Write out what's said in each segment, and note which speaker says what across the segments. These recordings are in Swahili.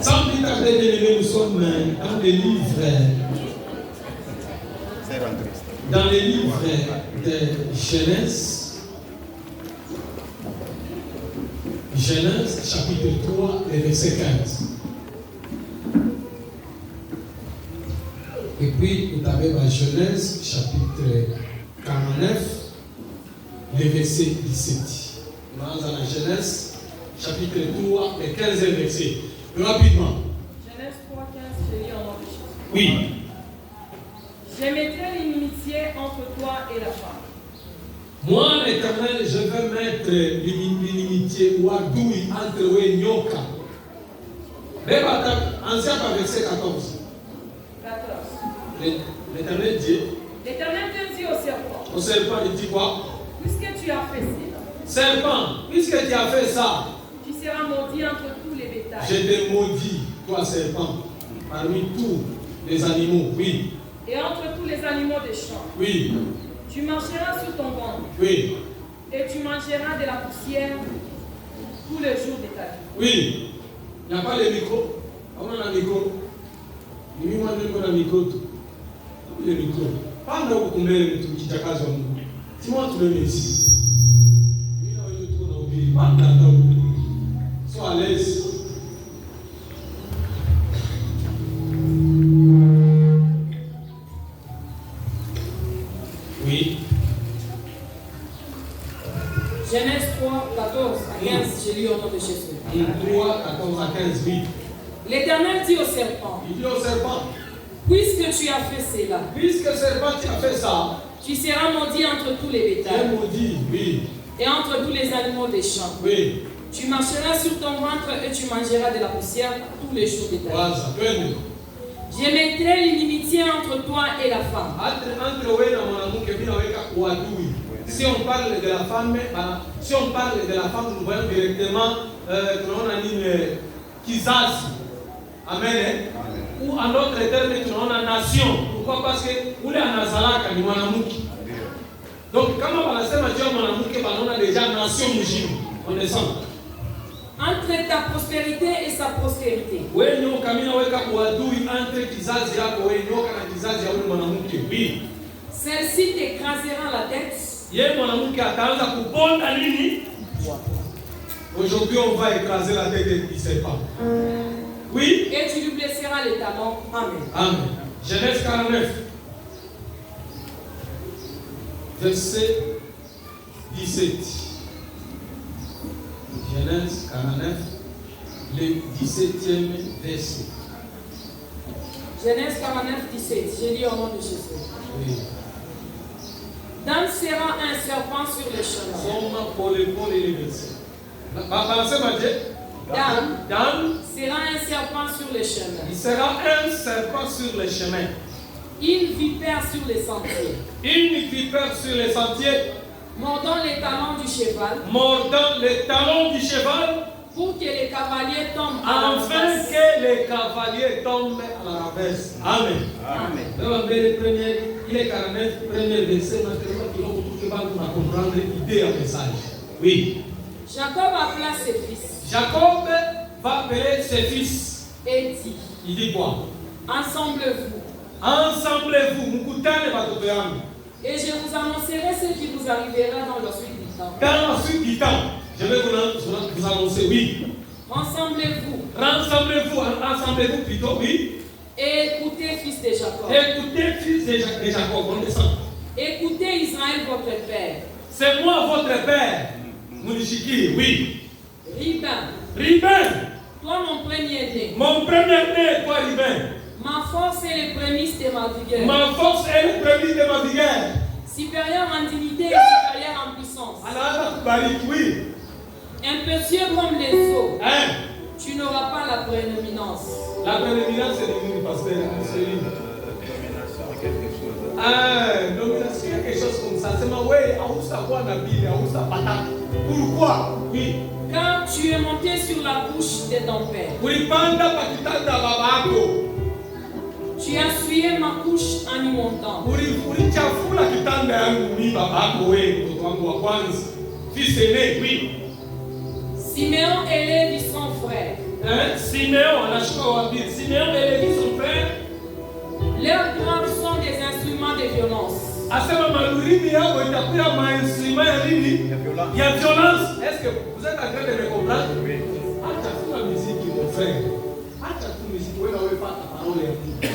Speaker 1: Sans plus tarder, bien-aimés, nous sommes dans les livres de Genèse. Genèse, chapitre 3, et verset 15. Et puis, vous avez la Genèse, chapitre 49, le verset 17. Nous allons dans la Genèse, chapitre 3, et 15 verset. Rapidement.
Speaker 2: Genèse 3, 15, je lis en anglais.
Speaker 1: Oui.
Speaker 2: Je mettrai l'inimitié entre toi et la femme.
Speaker 1: Moi, l'Éternel, je vais mettre l'inimitié ou adouille entre eux et Nyoka. Ancien par verset 14.
Speaker 2: 14.
Speaker 1: L'Éternel dit.
Speaker 2: L'Éternel te dit au serpent.
Speaker 1: Au serpent, il dit quoi?
Speaker 2: Puisque tu as fait cela.
Speaker 1: Serpent, puisque tu as fait ça.
Speaker 2: Tu seras maudit entre tous les bétails.
Speaker 1: Je te maudis, toi serpent, parmi tous les animaux, oui.
Speaker 2: Et entre tous les animaux des champs.
Speaker 1: Oui.
Speaker 2: Tu marcheras sur ton ventre.
Speaker 1: Oui.
Speaker 2: Et tu mangeras de la poussière tous les jours de ta vie.
Speaker 1: Oui. Il n'y a pas de micro. On a un micro. Il y a un micro. Le micro. Pas de vous combien de trucs qui t'accasent. Si moi tu veux ici. Il y a un micro. Pas d'attendre. Sois à l'aise. Oui.
Speaker 2: Genèse 3, 14 à 15, je lis au nom de Jésus.
Speaker 1: 3, 14 à 15, oui.
Speaker 2: L'Éternel dit au serpent.
Speaker 1: Il dit au serpent.
Speaker 2: Puisque tu as fait cela.
Speaker 1: Puisque serpent tu as fait ça.
Speaker 2: Tu seras maudit entre tous les bétails.
Speaker 1: Tu es maudit, oui.
Speaker 2: Et entre tous les animaux des champs.
Speaker 1: Oui.
Speaker 2: Tu marcheras sur ton ventre et tu mangeras de la poussière tous les jours de ta vie.
Speaker 1: Voilà, ça peut être.
Speaker 2: Je mettrai l'inimitié entre toi et la femme.
Speaker 1: Si on parle de la femme, nous voyons directement kizazi. Amen. Ou en d'autres termes, nous avons nation. Pourquoi? Parce que nous sommes nazalaka ni mwanamuki. Donc, quand on va dire mwanamuki, on a déjà nation mujim. On descend.
Speaker 2: Entre ta prospérité et sa prospérité. Celle-ci t'écrasera la tête.
Speaker 1: Aujourd'hui, on va écraser la tête du serpent. Oui.
Speaker 2: Et tu lui blesseras les talons. Amen.
Speaker 1: Amen. Genèse 49. Verset 17. Genèse 49, le 17e verset.
Speaker 2: Genèse 49, 17. Je lis au nom de Jésus.
Speaker 1: Oui.
Speaker 2: Dan sera un serpent sur le chemin. Dan sera un serpent sur le chemin.
Speaker 1: Il sera un serpent sur le chemin.
Speaker 2: Une vipère sur les sentiers.
Speaker 1: Une vipère sur les sentiers.
Speaker 2: Mordant les talons du cheval.
Speaker 1: Mordant les talons du cheval.
Speaker 2: Pour que les cavaliers tombent
Speaker 1: afin que les cavaliers tombent à la renverse. Amen. Amen. Il est 49, premier verset, maintenant il va comprendre l'idée et le message. Oui.
Speaker 2: Jacob appela ses fils.
Speaker 1: Jacob va appeler ses fils.
Speaker 2: Et dit.
Speaker 1: Il dit quoi?
Speaker 2: Ensemblez-vous.
Speaker 1: Ensemblez-vous. Mukutane watoto yangu.
Speaker 2: Et je vous annoncerai ce qui vous arrivera dans la suite du temps.
Speaker 1: Dans la suite du temps. Je vais vous annoncer, oui.
Speaker 2: Rassemblez-vous.
Speaker 1: Rassemblez-vous, rassemblez-vous plutôt, oui.
Speaker 2: Et écoutez, fils de Jacob.
Speaker 1: Écoutez, fils de Jacob, on descend.
Speaker 2: Écoutez, Israël, votre père.
Speaker 1: C'est moi, votre père. Mounishiki, oui.
Speaker 2: Ribin. Toi, mon premier-né.
Speaker 1: Mon premier-né, toi, Ribin.
Speaker 2: Ma force est les prémices de ma vigueur.
Speaker 1: Ma force est les prémices de ma vigueur.
Speaker 2: Supérieur en dignité et supérieur en puissance.
Speaker 1: Oui.
Speaker 2: Impétueux comme les eaux.
Speaker 1: Hein?
Speaker 2: Tu n'auras pas la prédominance.
Speaker 1: La prédominance, c'est devenu pasteur. Domination, quelque chose comme ça. C'est ma ouais, pourquoi? Oui.
Speaker 2: Car tu es monté sur la couche de ton père. Tu as essuyé ma couche en y montant.
Speaker 1: Fils aîné, oui.
Speaker 2: Siméon et Lévi sont frères.
Speaker 1: Hein? Siméon anashuka wapi? Siméon et Lévi son frère.
Speaker 2: Leurs grands sont des instruments de violence.
Speaker 1: Asema malurimi yao itakuwa mainstruments ya nini? Ya violence. Est-ce que vous êtes en train de me comprendre? Oui. Acha tu la musique mon frère. Acha tu musique wewe wewe pata parole ya Mungu.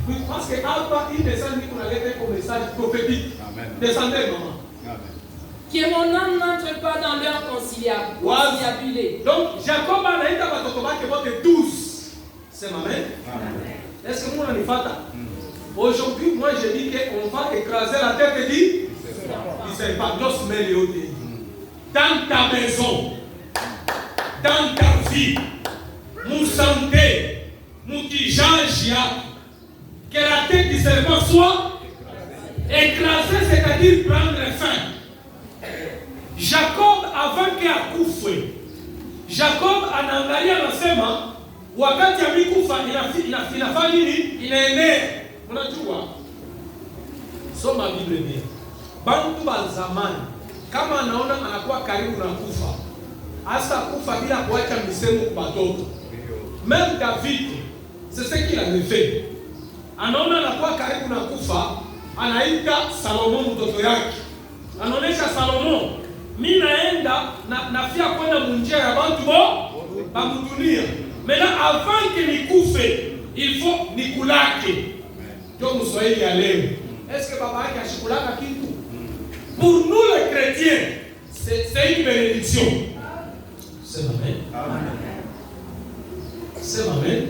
Speaker 1: Oui, parce que hapa hii message ni kunaleta comme message prophétique. Amen. Descendez maman. Amen.
Speaker 2: Que mon âme n'entre pas dans leur conciliabulé.
Speaker 1: Donc Jacob anaita watoto wake wote 12. Sema amen. Amen. Est-ce que vous m'en faites? Aujourd'hui, moi je dis qu'on va écraser la tête du serpent. Dans ta maison, dans ta vie, mon santé, mon kijajia, que la tête du serpent soit écrasée, c'est-à-dire prendre fin. Jacob, avant qu'il akufe, Jacob anaangalia anasema wakati amekufa inafanya nini? Inaenea. Unajua? Soma Biblia bien. Bantu wa zamani kama anaona anakuwa karibu na kufa, hasa kufa bila kuacha misemo kwa watoto. Même David, c'est ce qu'il avait fait. Anaona anakuwa karibu na kufa, anaita Salomo mtoto yake. Anaonesha Salomo, mimi naenda nafia kwenda munjia ya bantu ba dunia. Maintenant avant que nikufe, il faut nikulake. Ndio Mswahili ya leo. Est-ce que baba yake ashikulaka kitu? Pour nous les chrétiens, c'est une bénédiction. C'est amen. Amen. C'est amen.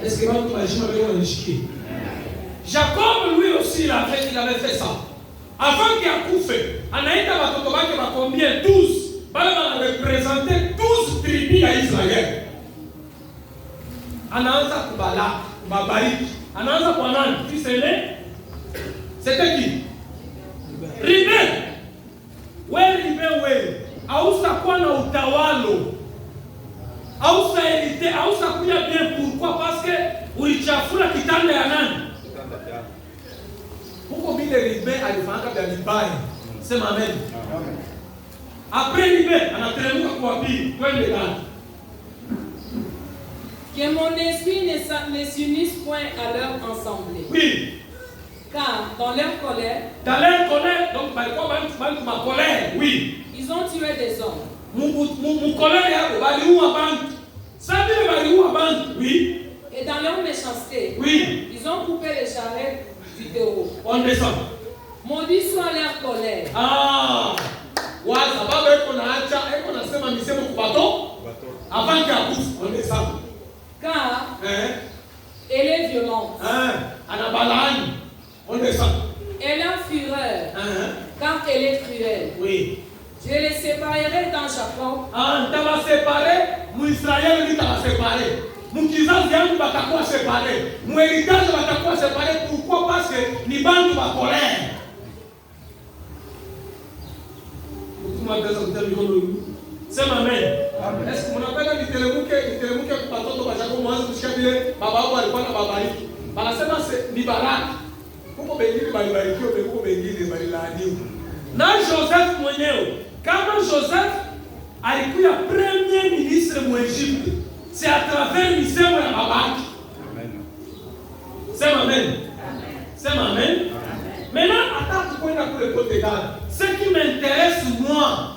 Speaker 1: Est-ce que vous avez dit Jacob lui aussi il avait fait ça. Avant qu'il akufe, anaita watoto wake wa combien? 12. Bale wana représenter 12 tribus ya Israël. Anaanza kubariki. Anaanza kwa nani? Fils aîné. C'était qui? Ruben. Wewe. Hausa kuwa na utawalo. Hausa hérité, hausa kuja bien pourquoi? Parce que ulichafula kitanda ya nani? Huko vile Ruben alifanya vya vibaya. Sema amen. Après Ruben anateremka kwa pili, twende ndani.
Speaker 2: Que mon esprit ne s'unisse point à leur ensemble.
Speaker 1: Oui.
Speaker 2: Car dans leur colère,
Speaker 1: donc ma colère, oui.
Speaker 2: Ils ont tué des hommes.
Speaker 1: Mon colère yako baliua bantu. Sabi baliua bantu, oui.
Speaker 2: Et dans leur méchanceté,
Speaker 1: oui.
Speaker 2: Ils ont coupé les charrettes du taureau.
Speaker 1: On descend.
Speaker 2: Maudit soit leur colère.
Speaker 1: Ah. Wa sababu eko nasema misemo kubato. Avant qu'il akufe, on descend.
Speaker 2: Car elle est violente.
Speaker 1: Anabalani. On descend.
Speaker 2: Elle a fureur. Car elle est cruelle.
Speaker 1: Oui.
Speaker 2: Je les séparerai dans Jacob.
Speaker 1: Tu vas séparer. Mon Israël dit tu vas séparer. Mon kizazi yangu batakuwa séparé. Mon héritage batakuwa séparé. Pourquoi? Parce que ni bantu ba colère. Sema amen. Est-ce que mnapenda niteremke kwa watoto wa Jacob mwanzo kusikia vile baba wao alikuwa na babariki. Wanasema ni baraka. Huko bengine balibarikiwa, huko bengine balilaaniwa. Na Joseph mwenyewe, kama Joseph alikuwa premier ministre mu Egypte, c'est à travers misemo ya babaki. Amen. Sema amen. Sema amen. Maintenant, attends kwenda kule kote gani? Ce qui m'intéresse moi,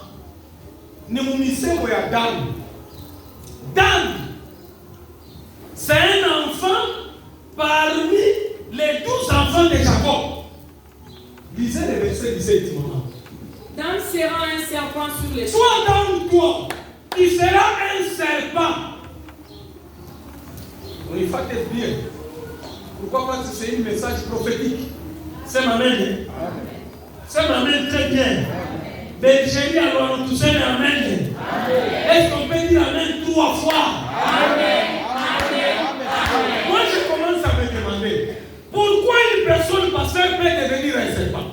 Speaker 1: ni mumisemo ya Dan. Dan, c'est un enfant parmi les 12 enfants de Jacob. Lisez le verset 17, maman.
Speaker 2: Dan sera un serpent sur les
Speaker 1: Toi, dans toi, tu seras un serpent. On y fait bien. Pourquoi? Parce que c'est un message prophétique. C'est ma main. C'est ma main très bien. Bergerie, alors nous tous amen. Est-ce qu'on peut dire amen 3 fois? Amen. Moi, je commence à me demander pourquoi une personne pasteur peut devenir un serpent?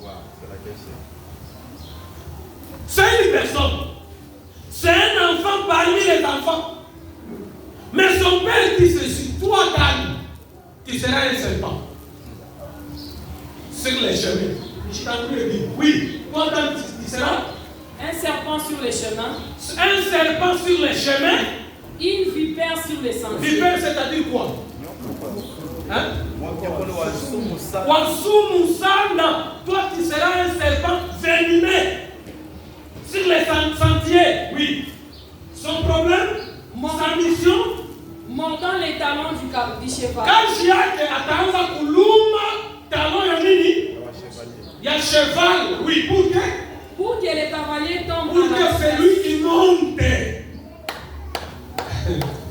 Speaker 1: C'est la question. C'est une personne. C'est un enfant parmi les enfants. Mais son père dit ceci: toi, Dan, tu seras un serpent. Sur les chemins. Je t'en prie, oui, toi, Dan, tu seras
Speaker 2: un serpent sur les chemins.
Speaker 1: Un serpent sur les chemins.
Speaker 2: Une vipère sur les sentiers.
Speaker 1: Vipère, c'est-à-dire quoi? Hein? Wasumu sana. Toi, tu seras un serpent venimeux sur les sentiers. Oui. Son problème, sa mission,
Speaker 2: mordant les talons du cheval.
Speaker 1: Quand Jacques ataanza kuluma talon ya nini? Ya cheval. Oui,
Speaker 2: pour que les cavaliers tombent.
Speaker 1: Pour que celui qui monte.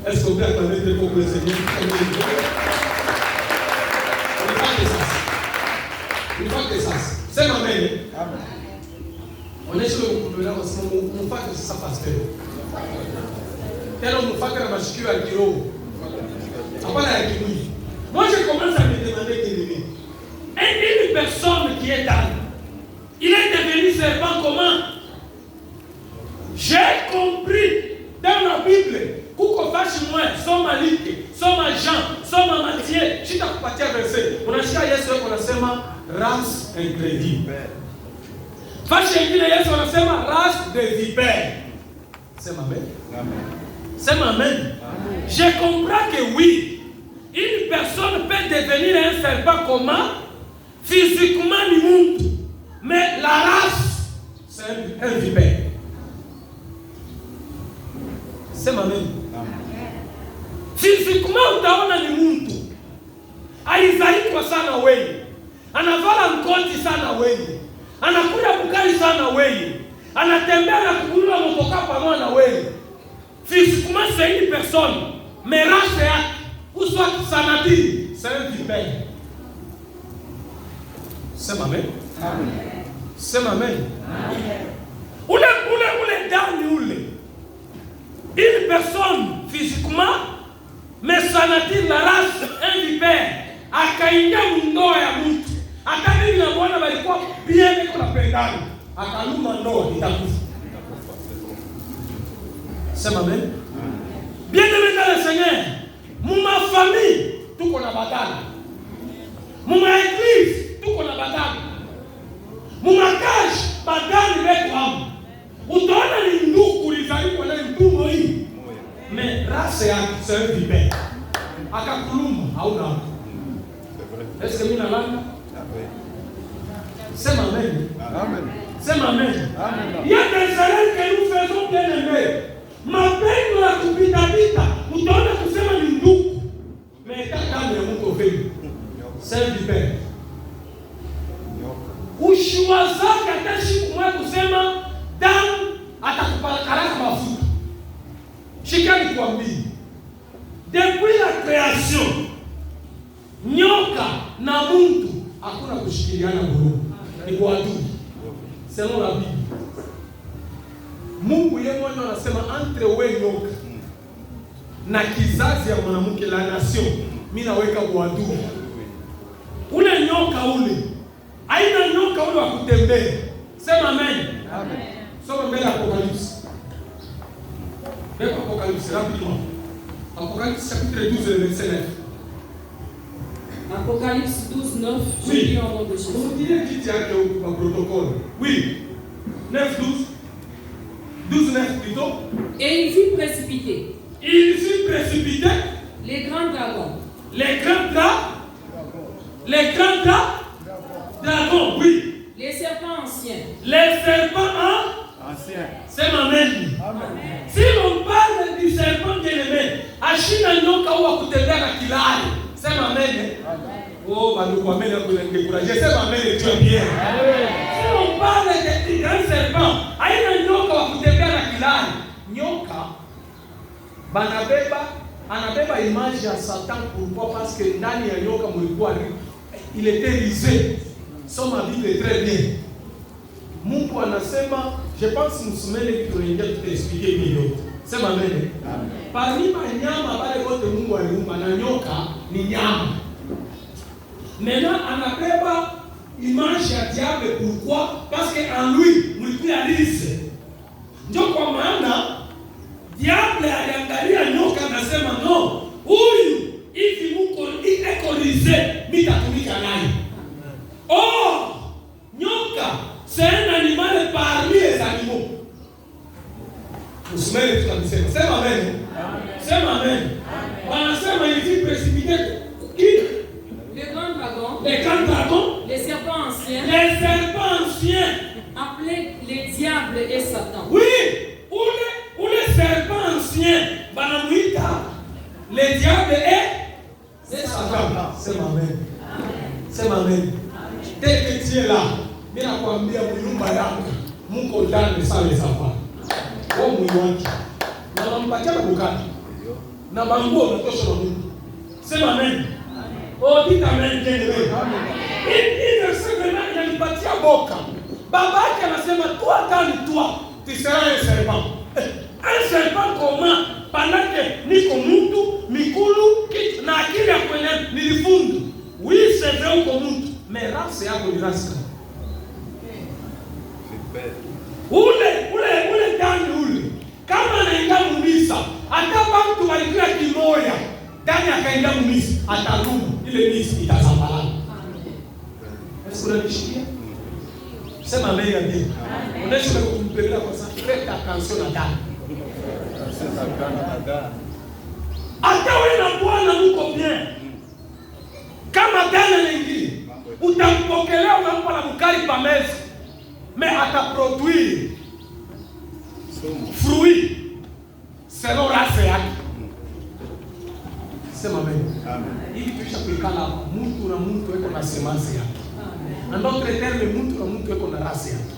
Speaker 1: Est-ce qu'on peut attendre de pour le Seigneur? Il faut que ça. C'est ma mère. On est sur le gouvernement parce qu'on ne fait que ça passe. Tel on ne fait que la machine à Giro. Moi, je commence à me demander une personne qui est dans, il est devenu serpent comment? J'ai compris dans la Bible, kuko fashi moi, soma Luc, soma Jean, soma Matthieu, sitakupatia verset. Unasikia Yesu yuko anasema race incrédible. Fashi ingine Yesu anasema race de vipères. Sema amen. Sema amen. Je comprends que oui. Une personne peut devenir un serpent comment? Physiquement du monde. Mais la race, c'est un vipère. C'est ma même. Physiquement, utaona ni mtu. Alizaliwa sana wewe. Anavala mkoti sana wewe. Anakula bukali sana wewe. Anatembea na kugurua motoka pamoja na wewe. Physiquement, c'est une personne. Mais race yake ou soit sa nature, c'est un vipère. C'est ma mère. C'est ma mère. Ule ndani ule. Une personne physiquement, mais sa nature, la race, un vipère. Akaingia ndoa ya mtu. Akabili na bwana walikuwa bien kwa pendani. Akaluma ndoa itakufa. C'est ma mère. Bien aimé dans le Seigneur. Muma famille, tuko na badala. Muma église, tuko na badala. Muma kazi, badala wetu hapo. Utaona ni ndugu lizaliwa na mtumbo hii. Mais race yake c'est un vipère. Akakuluma hauna hapo. Est-ce que mimi nalanga? C'est ma mère. Amen. C'est ma mère. Amen. Il y a des erreurs que nous faisons bien aimés. Mapendo ya kupita utaona kusema ni ndugu. Mais kama ya mtu vile. C'est un vipère. Ushiwazaka hata siku moja kusema damu atakupaka mafuta. Shikani kuambia. Depuis la création, nyoka na mtu hakuna kushikiliana nguvu. Ni kwa adui. Selon la Bible. Mungu yeye mwenyewe anasema entre wewe nyoka na kizazi ya mwanamke la nation, mimi naweka uadui. Ule nyoka ule, aina nyoka ule wa kutembea. Sema amen. Amen. Soma mbele Apocalypse. Mbele Apocalypse rapidement. Apocalypse chapitre 12 verset 9.
Speaker 2: Apocalypse 12:9.
Speaker 1: Oui.
Speaker 2: Je lis en nom de Jésus.
Speaker 1: Vous direz qu'il y a un protocole. Oui. 9:12. 12:9 plutôt.
Speaker 2: Et il fut précipité.
Speaker 1: Il fut précipité.
Speaker 2: Les grands dragons.
Speaker 1: Les grands dragons, oui.
Speaker 2: Les serpents anciens.
Speaker 1: Les serpents anciens. C'est ma mère. Si l'on parle du serpent bien-aimé, ashina nyoka huwa kutembea na kilali. C'est ma mère. Oh, bandugu wa mère kungekuraje. C'est ma mère, tu es bien. Si on parle de grand serpent, aina nyoka wa kutembea na kilali. Nyoka anabeba image ya Satan. Pourquoi? Parce que ndani ya nyoka mlikuwa il était risé. Soma Bible très bien. Mungu anasema, je pense msumene tunaingia tutaexpliquer hiyo. Sema amen. Parmi wanyama wale wote Mungu aliumba na nyoka ni nyama. Maintenant anabeba image ya diable. Pourquoi? Parce que en lui mlikuwa risé. Ndio kwa maana diable aliangalia nyoka akasema no, huyu hivi Mungu ikorisé mitatumika naye. Oh, nyoka c'est un animal parmi les animaux. Usimele tutamsema. Sema amen. Sema amen. Wanasema il fut précipité. Qui?
Speaker 2: Les grands dragons.
Speaker 1: Les grands dragons.
Speaker 2: Les serpents anciens.
Speaker 1: Les serpents anciens.
Speaker 2: Appelés les diables et Satan.
Speaker 1: Oui. Ou les serpents anciens. Banamuita. Les diables et Satan. Sema amen. Sema amen. Tel que tu es là. Mimi nakwambia nyumba yako mko ndani sana safari. Wao mwiwaki. Na wampatia bukati. Na banguo unatosha na Mungu. Sema amen. Oh, dit amen tena. Ile sema inanipatia boka. Baba yake anasema toi dans toi, tu seras un serpent. Un serpent comment? Panake niko mtu, mikulu, kitu na akili ya kwenye nilifundu. Oui, c'est vrai uko mtu. Mais race yako ni race. Ule ndani ule. Kama anaingia mumisa, hata mtu alikuwa kimoya, ndani akaingia mumisa, atadumu ile misi itazambalana. Est-ce que vous avez sema amen ya Mungu. Unaisha kumpeleka kwa sababu faites attention na ndani. Hata wewe na Bwana mko bien. Kama ndani anaingia, utampokelea unampa na bukari pa meza. Mais ataproduire fruit selon race yake. Sema amen. Ili tuisha kuikala mtu na mtu eko na semence yake. En d'autres termes, mtu na mtu eko na race yake.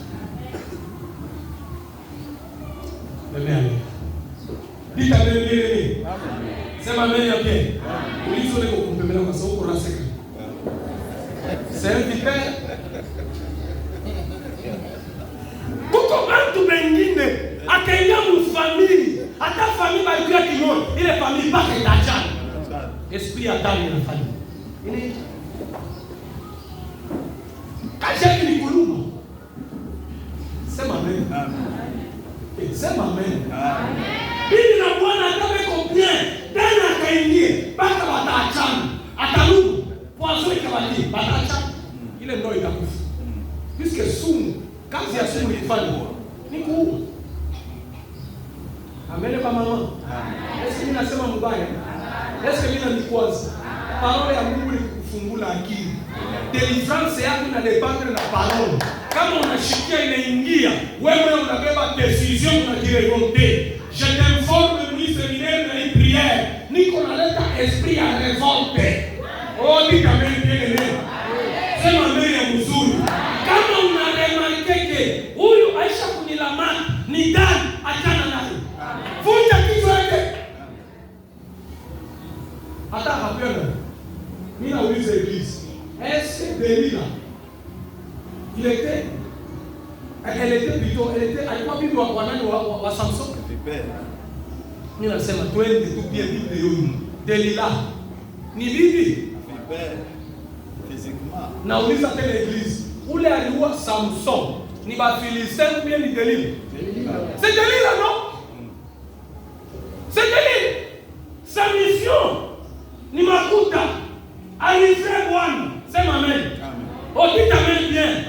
Speaker 1: Amen. Dita amen. Sema amen ya bien. Ulizo leko kumpembelea kwa sababu race yake. C'est un vipère. Kuko watu wengine akaingia mfamili, hata famili balikuwa kimoja, ile famili mpaka itachana. Esprit ya ndani ya famili. Ile kaje ni kuluma. Sema amen. Amen. Sema amen. Amen. Bibi na Bwana ataweko bien, ndani akaingia, mpaka wataachana. Atalumu, poison ikawali, wataachana. Ile ndio itakufa. Puisque sumu kazi ya sumu ilifanya ni kuua. Amene kwa mama. Yesu mimi nasema mbaya. Yesu mimi nanikwaza. Parole ya Mungu ni kufungula akili. Deliverance yako ina dependre na parole. Kama unashikia inaingia, wewe unabeba decision unajirevolte. Je t'informe ni séminaire na prière. Niko naleta esprit ya révolte. Oh, ni kama ngine. Sema mbele ya mzuri. Kama unaremarkeke huyu Aisha kunilamana ni ndani, achana naye. Vunja kichwa yake. Hata hapana. Mimi nauliza Ibilisi. Est-ce que Delila elle était alikuwa bibi wa nani wa Samson? Mimi nasema twende tu pia bibi huyu. Delila ni bibi? Nauliza tena Ibilisi. Ule aliua Samson ni Bafilistin ou bien ni Delila? C'est Delila, non? C'est Delila. Sa mission ni makuta alifanya Bwana. Sema amen. Okita amen bien.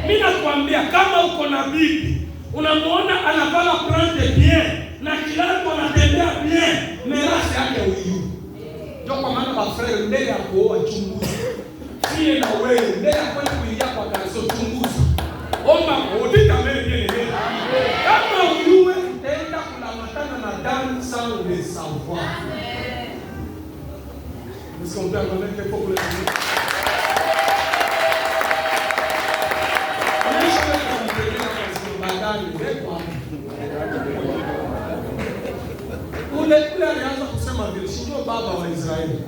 Speaker 1: Mimi nakwambia kama uko na bibi, unamuona anavala prendre bien na kila mtu anatembea bien, merasi yake huyu. Ndio kwa maana bafrere mbele ya kuoa chunguza. Sio na wewe mbele ya kwenda kuingia kwa kanisa chunguza. Omba okita amen bien. Kama ujue utaenda kulamatana na damu sans le savoir. Est-ce qu'on peut remettre les peuples là? Ule alianza kusema vile sio baba wa Israeli.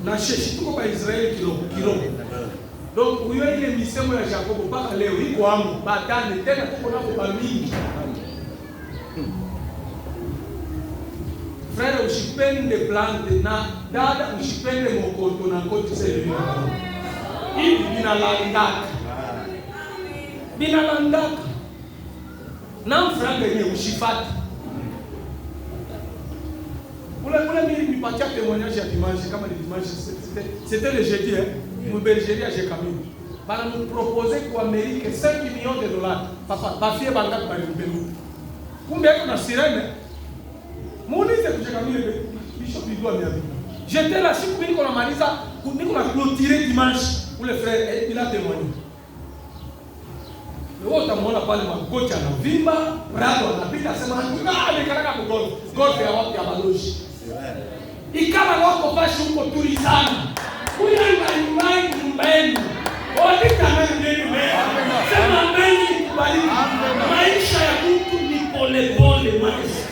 Speaker 1: Na sheshi tuko kwa Israeli kilo. Donc huyo ile misemo ya Jacob mpaka leo iko hapo batani tena tuko nako kwa mingi. Frère usipende plante na dada usipende mokoto na koti sasa hivi binalandaka na mfranga yenyewe ushifati. Ule mimi nipatia témoignage ya dimanche kama ni dimanche c'était le jeudi mu bergerie à Jekamini. Bana nous proposer kwa Amerika 5 millions de dollars. Papa bafie banga kwa mbele. Kumbe kuna sirene. Muulize kucheka mimi Bishop Bidua miami. J'étais là siku niko na maliza niko na clôturer dimanche pour le frère il a témoigné. Leo utamwona pale makocha anavimba, brado anapita sema nikalaka kwa golf. Golf ya wapi ya Baloshi. Ikama wako fashi huko tulizana. Huyu anaimbani nyumbani. Watika mbele mbele. Sema mbele kubali. Maisha ya mtu ni pole pole maisha.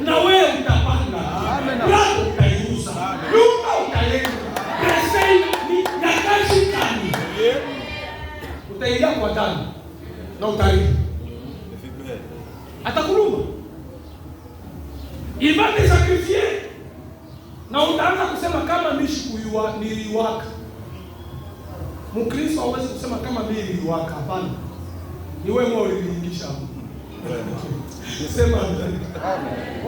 Speaker 1: Na wewe utapanga. Brado utaiuza. Nyumba utalenga. Pesa ni ya kazi kani. Utaingia kwa tano na utaribu. Atakuluma. Il va te sacrifier. Na utaanza kusema kama mishi kuyua niliwaka. Mkristo hawezi kusema kama mimi niliwaka, hapana. Ni wewe mwenyewe uliingisha hapo. Sema amen.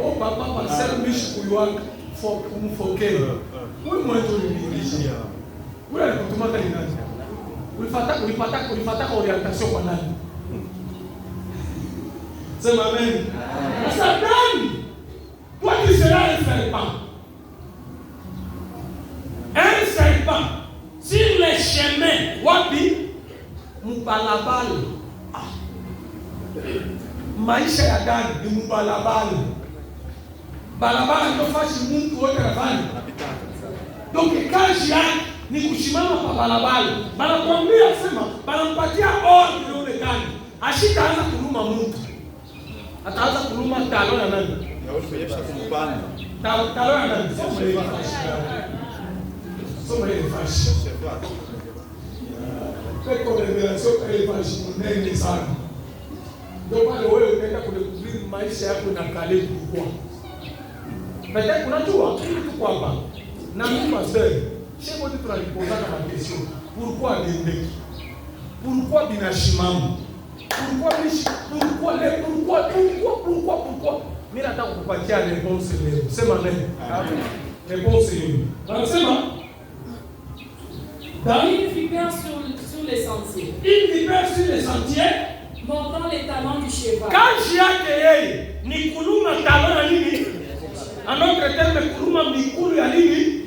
Speaker 1: Oh papa pastor mishi kuyuaka for kumfokea. Wewe mwenyewe uliingisha. Wewe alikutuma tani nani? Ulipata orientation kwa nani? Sema amen. Sasa nani? Toi tu seras un serpent. Un serpent sur les chemins wapi mbalabala. Maisha ya gani ni mbalabala. Balabala ndio fashi mtu wote anafanya. Donc kazi yake ni kushimama pa balabala. Banakwambia sema banampatia ordre yule gani. Ashitaanza kuluma mtu. Ataanza kuluma talo na nani?
Speaker 3: Yaosha kumpanda.
Speaker 1: Talo na nani? Soma ile fashi. Peko revelation ile fashi nene sana. Ndio pale wewe unaenda kudekubiri maisha yako na kale kubwa. Peut-être unajua kitu kwa hapa. Na mimi pasteur, chez moi tu transposes la question. Pourquoi Dembeki? Pourquoi Binashimam? Pourquoi? Mimi nataka kukupatia réponse leo. Sema neno. Réponse leo. Anasema
Speaker 2: une vipère sur les sentiers.
Speaker 1: Une vipère sur les sentiers.
Speaker 2: Montant les talons du cheval.
Speaker 1: Kazi yake yeye ni kuluma talon ya nini? En autre terme kuluma mikulu ya nini?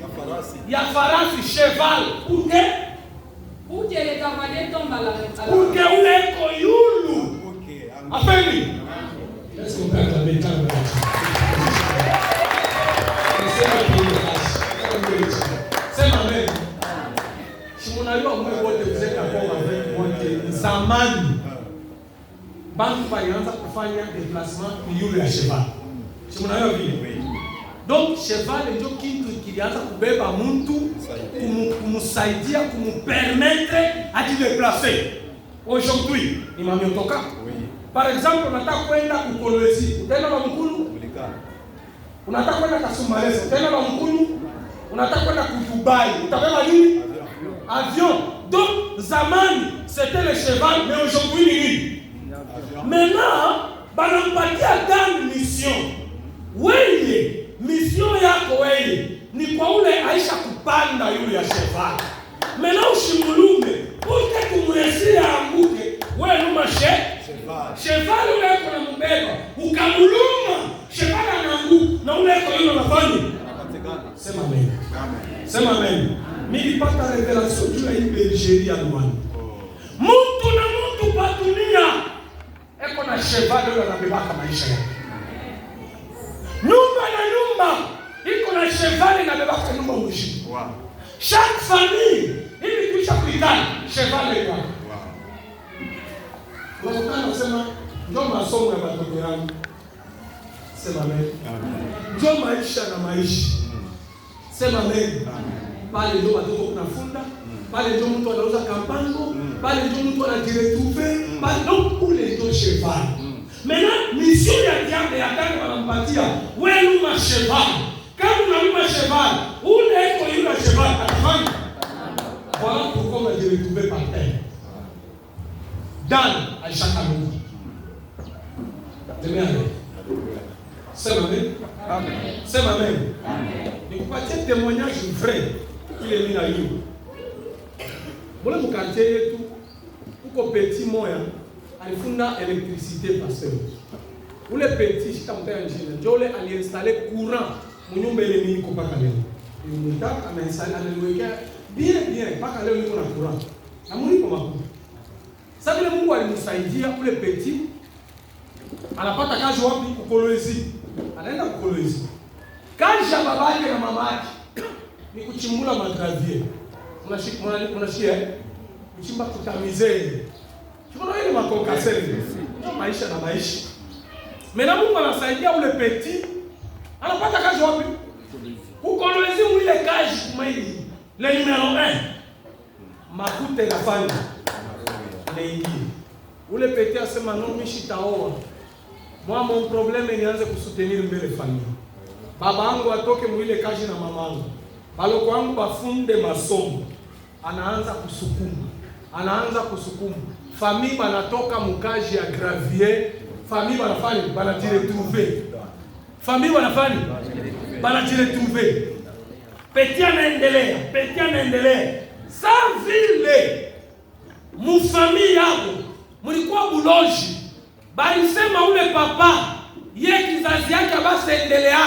Speaker 1: Ya farasi cheval. Pour
Speaker 2: que les cavaliers tombent à la
Speaker 1: pour que ule koyulu. Afeni. Est-ce qu'on peut acclamer quand même? Sema amen. Simunaliwa mwe wote mzee kwa wote zamani. Bantu walianza kufanya déplacement ni yule ya cheval. Simunaliwa vile. Donc cheval ndio kitu kilianza kubeba mtu kumsaidia kumpermettre à se déplacer. Aujourd'hui, ni mamiotoka. Par exemple, unataka kwenda kukolwezi, utaenda na mkulu? Unataka kwenda Kasumbalesa, utaenda na mkulu? Unataka kwenda ku Dubai, utabeba nini? Avion. Donc zamani c'était le cheval, mais aujourd'hui ni nini? Maintenant, banampatia gani mission? Wewe, mission yako wewe ni kwa ule aisha kupanda yule ya cheval. Maintenant ushimulume, uke kumresia anguke, wewe numa cheval ule yako na mbeba, ukamuluma, cheval anaanguka na ule yako yule anafanya. Sema amen. Sema amen. Nilipata revelation juu ya hii bergerie ya Rwanda. Mtu na mtu pa dunia eko na cheval yule anabeba maisha yake. Nyumba na nyumba iko na cheval inabeba kwa nyumba mwishi. Wow. Chaque famille ili kisha kuitana cheval yako. Wow. Wakati nasema ndio masomo ya watoto yangu. Sema amen. Ndio maisha na maisha. Sema amen. Pale ndio watoto kunafunda, pale ndio mtu anauza kampango, pale ndio mtu anajiretrouver, pale ndio kule ndio cheval. Maintenant, mission ya diable ya kani wanampatia, wewe numa cheval. Kama unaluma cheval, ule iko yule cheval atafanya. Voilà pourquoi on a dû retrouver par terre. Dan à chaque année. Amen. C'est amen. Amen. C'est amen. Nikupatie témoignage vrai ile mimi na yeye. Mbona mkartie yetu uko petit moya alifunda électricité pasteur. ule petit sitamtaya njina njole aliinstale courant mnyumba ile mimi niko paka leo. Nilimtaka ameinstale ananiwekea bien paka leo niko na courant. Na mlipo makubwa. Sasa vile Mungu alimsaidia ule petit anapata kazi wapi? Kukolwezi. Anaenda kukolwezi. Kazi ya babake na mamake ni kuchimbula magravier. Unashikia kuchimba kutamizee. Tunaona ile makokaseni. Maisha na maisha. Mena Mungu anasaidia ule petit anapata kazi wapi? Kukolwezi ile kazi kumaili. Le numero 1. Makute la fani. Naingia. Ule petit asema non mimi sitaoa. Moi mon problème nianze kusoutenir mbele familia. Baba yangu atoke mwile kazi na mama yangu. Baloko wangu bafunde masomo. Anaanza kusukuma. Famille banatoka mukaji ya gravier. Famille banafanya banajiretrouver. Famille banafanya banajiretrouver. Petit anaendelea. Sans vile mu famille yako mlikuwa buloji. Balisema ule papa ye kizazi yake basi endelea.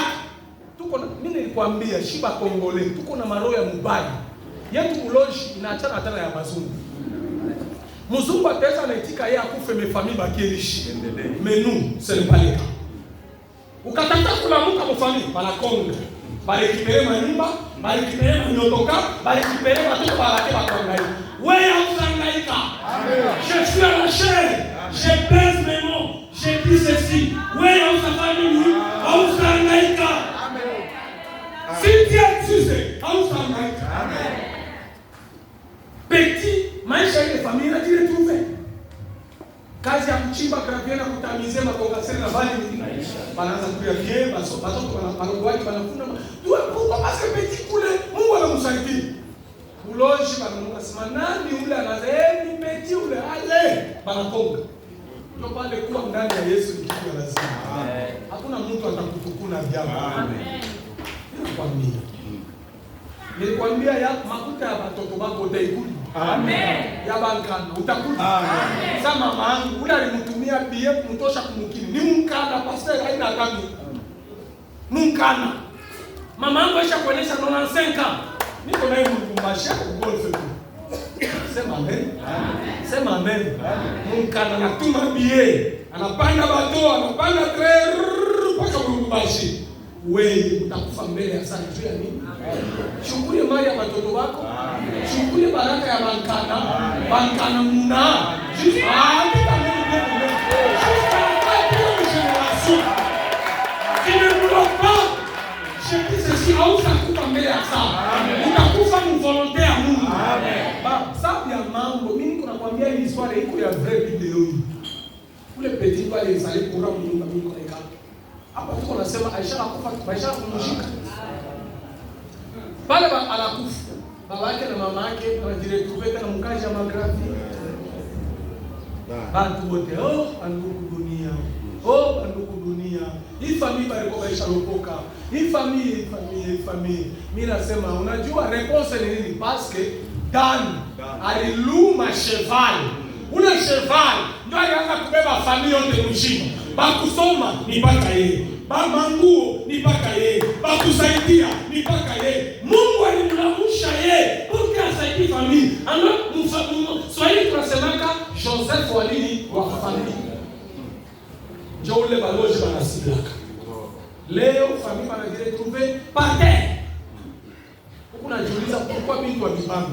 Speaker 1: Tuko mimi nilikwambia shiba Kongole tuko na maroho ya mubaya. Yetu buloji inaachana hatana ya mazungu. Mzungu ataweza anaitika yeye akufe mefami bakirishi. Menu seripalika. Ukataka kulamuka mfami bala Kongo. Bali kipere manyumba, bali kipere manyotoka, bali kipere watu balake bakongai. Wewe usangaika. Je suis à la chair. Je pèse mes mots. Je dis ceci. Wewe usafanya nini? Usangaika. Amen. Si Dieu existe, usangaika. Amen. Petit, maisha ile familia inajiretrouver. Kazi ya kuchimba gravier na kutamize makongaseni na bali banaanza kuya bien baso banogwaki banafuna tuwe kwa parce que petit kule Mungu anamsaidia. Uloji banasema nani ule anazeni petit ule ale banakonga. Ndio pale kuwa ndani ya Yesu ni kitu lazima. Amen. Hakuna mtu atakutukuna jambo. Amen. Nilikwambia ya makuta ya watoto wako utaikuli. Amen. Ya bankana utakuta. Amen. Sasa mama yangu ule alimtumia bie kumtosha kumkini. Ni mkana pastor haina dhambi. Mkana. Mama yangu aisha kuonesha 95. Niko naye mkumbasha golf. Sema amen. Amen. Sema amen. Amen. Mkana anatuma bie. Anapanda bato, anapanda trer mpaka mkumbashi. Wewe utakufa mbele ya sana juu ya nini? Shukuru mali ya watoto wako. Shukuru baraka ya bankana muna. Utakufa mvolontaire ya Mungu. Sababu ya mambo mimi niko nakwambia hii histoire iko ya vrai video hii. Ule petit pale isale kura mnyumba mimi niko nika. Hapa tuko nasema Aisha akufa, Aisha kumshika. Pale anakufa. Baba yake na mama yake wanajiretrouver na mkaji ya magrafi. Bantu wote bandugu dunia. Hii familia bariko Aisha lopoka. Hii familia. Mimi nasema unajua réponse ni nini? Parce que Dan aliluma cheval. Ule cheval ndio alianza kubeba familia yote mzima. Bakusoma ni paka yeye. Bamanguo ni paka yeye. Bakusaidia ni paka yeye. Mungu alimlamusha yeye ili asaidie familia. Ana Swahili tunasemaka Joseph walini wa familia. Ndio ule baloji banasilaka. Leo familia wanajiretrouver par terre. Unajiuliza pourquoi bintu wa mipango?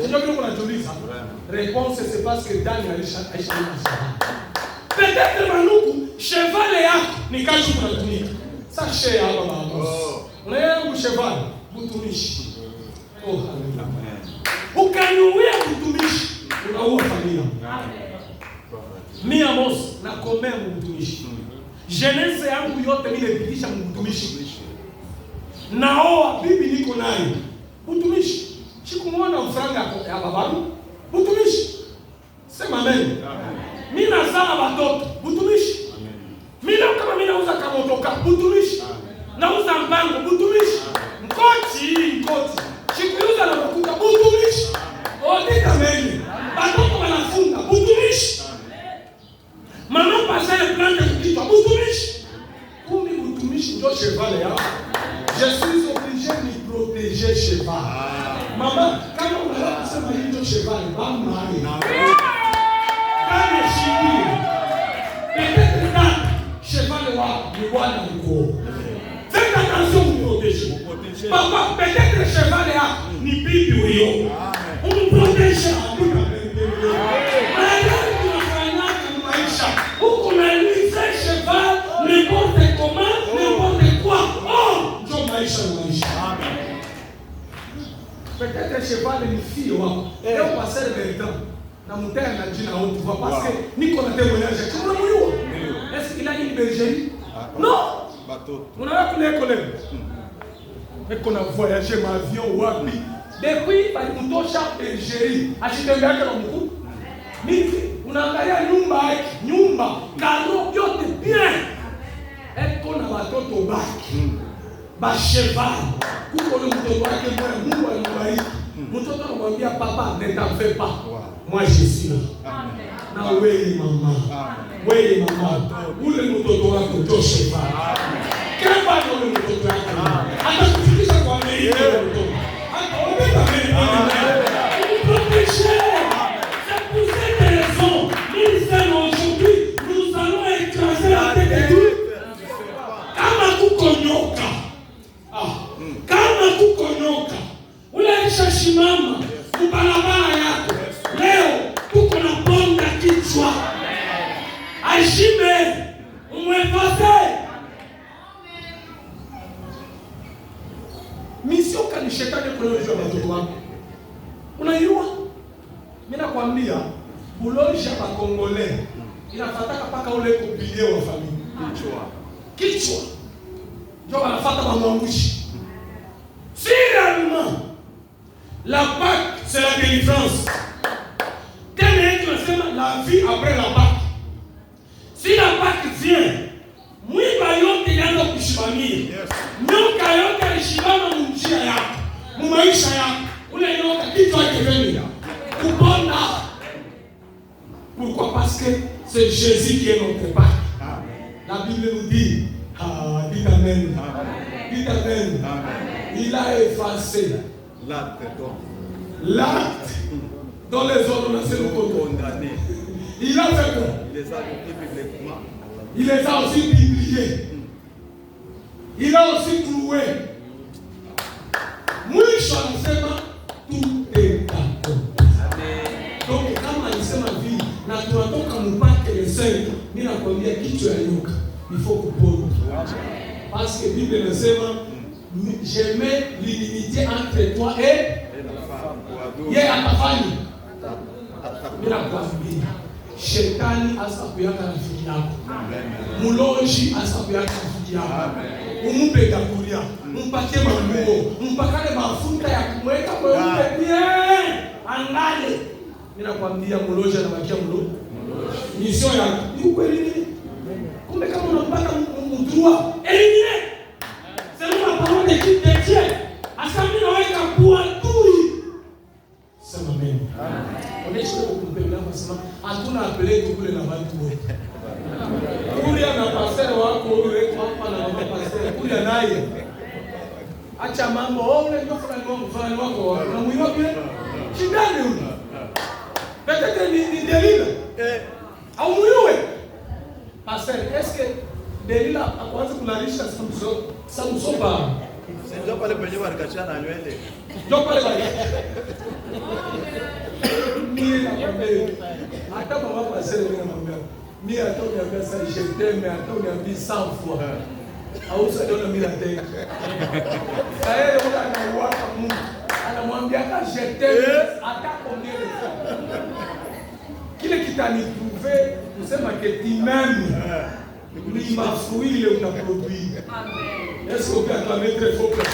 Speaker 1: Sio vile unajiuliza. Réponse c'est parce que Daniel Aisha. Peut-être manuku cheval yako ni kazi unatumika. Sasa share hapa mama. Unaenda cheval mtumishi. Oh haleluya. Ukanuia mtumishi unaua familia. Amen. Mimi Amos na komea mtumishi. Jeunesse yangu yote mimi nimepitisha mtumishi. Naoa bibi niko naye. Mtumishi. Sikumwona mfranga ya babangu. Mtumishi. Sema amen. Mimi nazaa watoto, mtumishi. Mimi kama mimi nauza kamotoka, mtumishi. Nauza mbango, mtumishi. Mkoti. Sikuuza na makuta, mtumishi. Odeka mimi. Watoto wanafunga, mtumishi. Mama pasale planta kichwa, mtumishi. Je suis obligé de protéger cheval. Maman, quand on a laissé ma cheval, maman, quand je suis peut-être quand cheval le roi dans le faites attention pour protéger. Papa, peut-être le cheval est ni bibi ou yo. On nous protège. Pour qu'on a laissé cheval, n'importe comment, n'importe quoi. Oh, Dieu maïcha. Peut-être le cheval est une fille. Et on passe le temps. Dans mon terre, on a dit on ne voit parce que Nicolas témoignage. Est-ce qu'il a une bergerie? Non. On a les collègues. Mais qu'on a voyagé ma avion ou wapi. Depuis, on a chaque bergerie. Acheter un gars qui a beaucoup. Unaangalia nyumba karo yote bien eko na watoto baki ba cheval kuko le mtoto wake mwana Mungu alibariki mtoto anamwambia papa ne t'en fais pas moi je suis là na wewe mama ule mtoto wako ndio cheval kama ule mtoto wako hata kufikisha kwa mimi mtoto hata obeba mimi protéger. Aujourd'hui, nous allons écraser la tête de tout. Kama kukonyoka. Kama kukonyoka. Unaisha shimama. Kubarabara yako. Leo kuko na bonga kichwa. Aishime. Umwefase. Mission kani shetani kulewa watoto wako. Unaiua? Mimi nakwambia Boulonge ya Congolais, inafataka paka ule kupilie wa familia. Kichwa. Ndio wanafuata mamwamushi. Si réellement la Pâque c'est la délivrance. Tellement tu nasema la vie après la Pâque. Si la Pâque vient, mwiba yote inaanza kushimamia. Nyoka yote alishimama mjia yako, mumaisha yako. Ule nyoka kichwa kiveni. Kupona. Pourquoi? Parce que c'est Jésus qui est notre Pâque. La Bible nous dit, dites Amen. Dites Amen. Il a effacé l'acte dont les autres ont été condamnés. Il a fait quoi? Il les a aussi publiés. Il a aussi cloué. Mwisho anasema tout est d'accord. Donc kama alisema vile na tunatoka mpaka le 5, mimi nakwambia kichwa ya nyoka il faut kupona. Parce que Bible inasema je mets l'inimitié entre toi et la femme. Yeye atafanya. Mimi nakwambia shetani asakuyaka rafiki yako. Mulonji asakuyaka rafiki yako. Umpe gakulia, mpatie manguo, mpakane mafuta ya kumweka mweupe bien. Angale. Mimi nakwambia mulonji anabakia mulonji. Mission yako. Ni kweli nini? Kumbe kama unampata mudrua, elimine. C'est la parole de Dieu. Asami naweka kwa tui. Sema amen. Onesha kumpenda kusema hatuna apeleke kule na watu wote. Kule na pastor wako ule hapa na mama pastor kule naye. Acha mambo ole ndio fulani wako na mwiwa pia. Shindane huko. Peut-être ni Delila. Au mwiwe. Pastor, est-ce que Delila akwanza kulalisha Samson ba?
Speaker 3: Ndio pale penye walikachana nywele.
Speaker 1: Ndio pale pale. Mimi nakwambia hata mama pastor mimi namwambia mimi hata uniambia sasa je t'aime hata uniambia 100 fois. Au sasa ndio mimi nataka. Sasa yeye mwana anauaka Mungu. Anamwambia hata je t'aime hata combien de fois. Kile kitaniprouver kusema que tu m'aimes. Ni mafruit ile unaproduit. Amen. Est-ce qu'on peut acclamer très fort pour ça?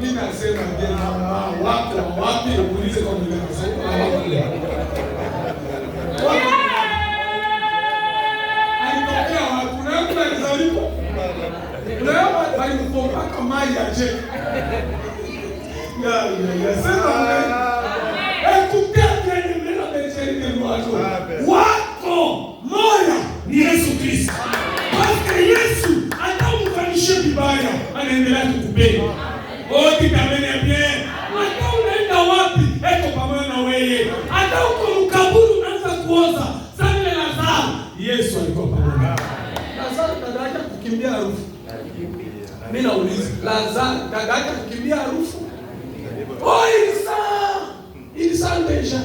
Speaker 1: Mimi nasema ngeni wapi uulize kwa mimi nasema aitokea wapi unaona kuzaliwa unaona bali mpaka mai aje ya sema écoutez bien la bergerie de l'oiseau. kukimbia harufu. Mimi nauliza, Lazaro dada yake kukimbia harufu? Oh, ili saa ndeja.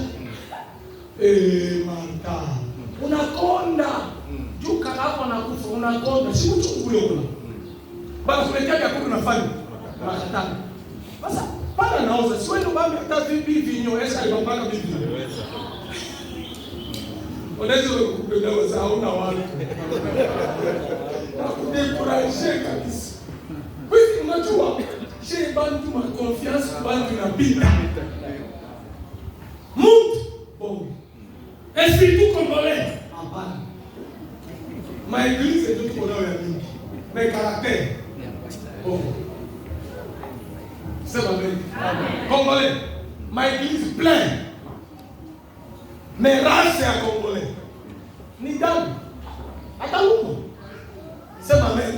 Speaker 1: Marta. Unakonda. Juu hapo anakufa, unakonda. Si mtu kule kuna. Bana kuletea vyakula unafanya. Unakatana. Sasa pana nauza, si wewe ndo bambi hata vipi vinyo, esa alipambana vipi? Unaweza kukuelewa za hauna watu. Nakudekuraje kabisa. Wewe unajua, j'ai bantu ma confiance bantu na bita. Mut bon. Est-ce que tout congolais en parle? Ma église est tout congolais ya mingi. Mais caractère. Bon. C'est ma mère. Congolais. Ma église pleine. Mais race ya congolais. Ni damu. Hata huko. C'est ma mère.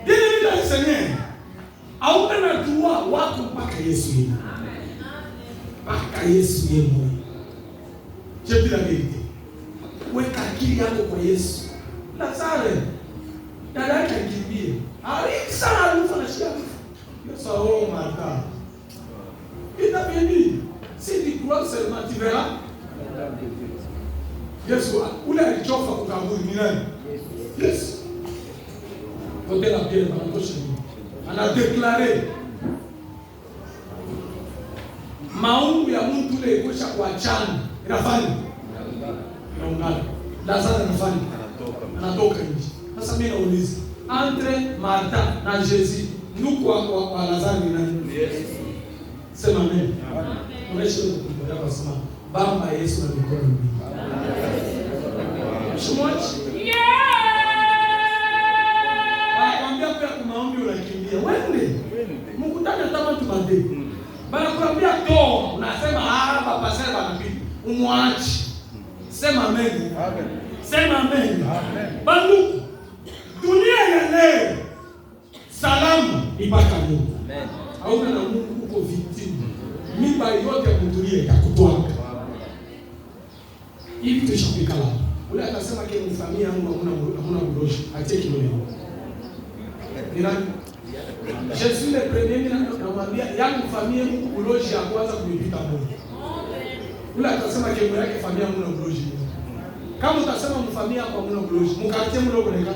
Speaker 1: Bien aimé dans le Seigneur. Hauna na dua wako mpaka Yesu yeye. Mpaka Yesu yeye. Je dis la vérité. Weka akili yako kwa Yesu. Lazaro. Dada yake akimbie. Alisa harufu na shida. Yesu aone Martha. Il t'a bien dit. Si tu crois seulement tu verras. Yesu ule alichofa kukaburi ni nani? Yesu. Côté la pierre anatosha. Ana déclaré maungu ya mtu ile ikosha kuachana inafanya naungana. Lazaro anafanya anatoka nje. Sasa mimi nauliza entre Martha na Jésus ndugu wa Lazaro ni nani? Yesu. Sema amen. Unaishi kwa kwa sema bamba Yesu na mikono mbili. Shumachi. Anakuambia pia kwa maombi unakimbia. Wende. Mkutane kama tumande. Bana kuambia toa, unasema baba sasa anapita. Umwachi. Sema amen. Amen. Sema amen. Amen. Bandu. Dunia ya leo salamu ipaka Mungu. Amen. Hauna na Mungu uko victim. Mimba yote ya kutulia itakutwanga. Hivi tushapika la. Ule akasema kile mfamia yangu hamuna uroshi. Acheki leo. Je suis le premier namwambia yangu familia Mungu uloji ya kwanza kunipita Mungu. Ule akasema kemo yake familia hamuna uloji. Kama utasema mfamia kwa hamuna uloji, mkatie mdogo neka.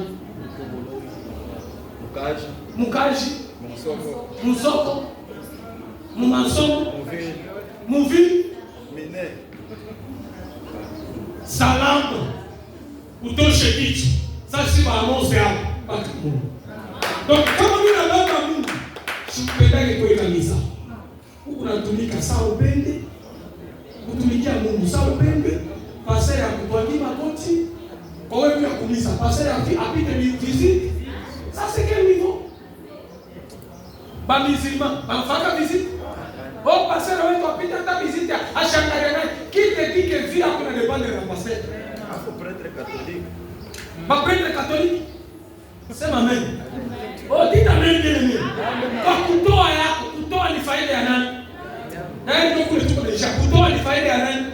Speaker 1: Mukaji. Musoko. Mumasomo. Muvi. Mine. Salamu. Utoshe kitu. Sasa si maamuzi hapo. Baki Mungu. Donc kama mimi naomba Mungu, sipendake kwa kanisa. Huko natumika sawa upende. Kutumikia Mungu sawa upende. Pasa ya kutwagi makoti. Kwa wewe ya kumisa, pasa ya apite visite. Ça c'est quel niveau? Ba musulman, ba faka visite. Oh pasteur wewe apite ta visite, ashangalia kike vile kuna dependre na pasteur.
Speaker 3: Hapo prêtre catholique.
Speaker 1: Ba prêtre catholique. Sema amen. Oh, dita amen nini? Kwa kutoa yako, kutoa ni faida ya nani? Na ndio kule tuko na kutoa ni faida ya nani?